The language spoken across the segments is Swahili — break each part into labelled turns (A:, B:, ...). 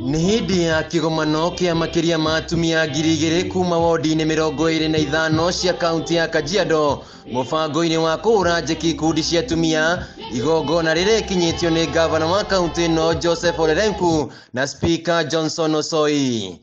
A: Nĩ hĩndĩ ya kĩgomano kĩa makĩria ma atumia 2,000 kuma wodi-inĩ 25 cia kaunti ya Kajiado mũbango-inĩ wa kũhũra njeki ikundi cia atumia. Igongona rĩrĩa rĩkinyĩtio nĩ gavana wa kaunti ĩno Joseph Ole Lenku na speaker Johnson Osoi.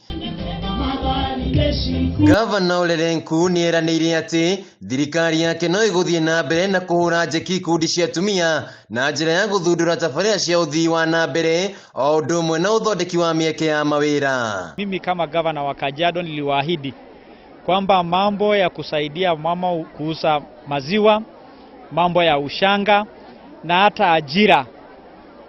A: Gavana Ole Lenku nĩ eranĩire atĩ thirikari yake no ĩgũthiĩ na mbere na kũhũra njeki ikundi cia atumia na njĩra ya gũthundũra tabarĩra cia ũthii wa na mbere o ũndũ ũmwe na ũthondeki wa mĩeke ya mawĩra.
B: Mimi kama gavana wa Kajiado niliwaahidi kwamba mambo ya kusaidia mama kuuza maziwa, mambo ya ushanga na hata ajira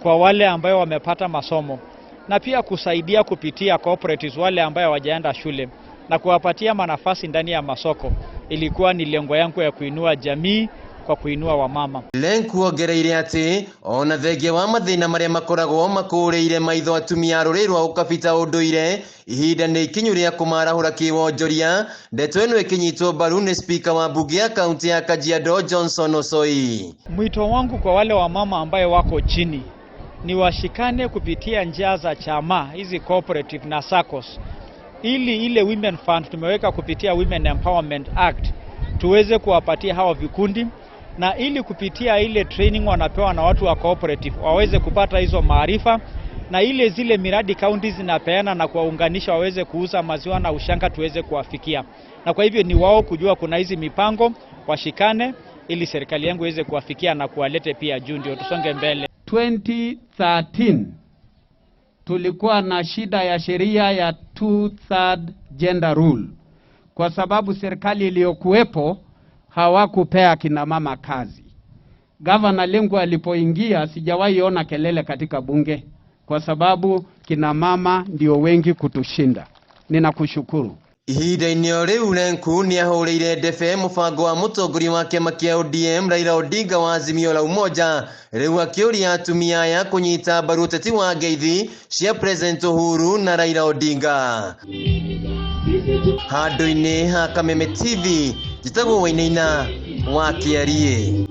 B: kwa wale ambao wamepata masomo, na pia kusaidia kupitia cooperatives wale ambao hawajaenda shule na kuwapatia manafasi ndani ya masoko, ilikuwa ni lengo yangu ya kuinua jamii kwa kuinua wamama.
A: Lenku ongereire atĩ ona thengia wa mathĩna marĩa makoragwo makũrĩire maitho atumia rũrĩrĩ rwa ũkabita ũndũire, ihinda nĩ ikinyu rĩa kũmarahũra kĩwonjoria. Ndeto ĩno ĩkĩnyitwo mbaru nĩ speaker wa bunge ya kaunti ya Kajiado Johnson Osoi.
B: Mwito wangu kwa wale wamama ambayo wako chini ni washikane kupitia njia za chama hizi cooperative na SACCOS, ili ile women fund tumeweka kupitia Women Empowerment Act tuweze kuwapatia hawa vikundi, na ili kupitia ile training wanapewa na watu wa cooperative waweze kupata hizo maarifa, na ile zile miradi counties zinapeana na kuwaunganisha waweze kuuza maziwa na ushanga tuweze kuwafikia. Na kwa hivyo ni wao kujua kuna hizi mipango, washikane ili serikali yangu iweze kuwafikia na kuwalete pia juu ndio tusonge mbele.
C: 2013 tulikuwa na shida ya sheria ya 2/3 gender rule kwa sababu serikali iliyokuwepo hawakupea kina mama kazi. Gavana Lenku alipoingia sijawahi ona kelele katika bunge kwa sababu kina mama ndio wengi kutushinda. Ninakushukuru.
A: Ihinda-inĩ o rĩu Lenku nĩ ahũrĩire ndebe mũbango wa mũtongoria wa kĩama kĩa ODM Raila Odinga wa Azimio la Umoja, rĩu akĩũria atumia aya kũnyita mbaru ũteti wa ngeithi cia President Uhuru na Raila Odinga. Handũ-inĩ ha Kameme TV, njĩtagwo Wainaina wa Kĩarie.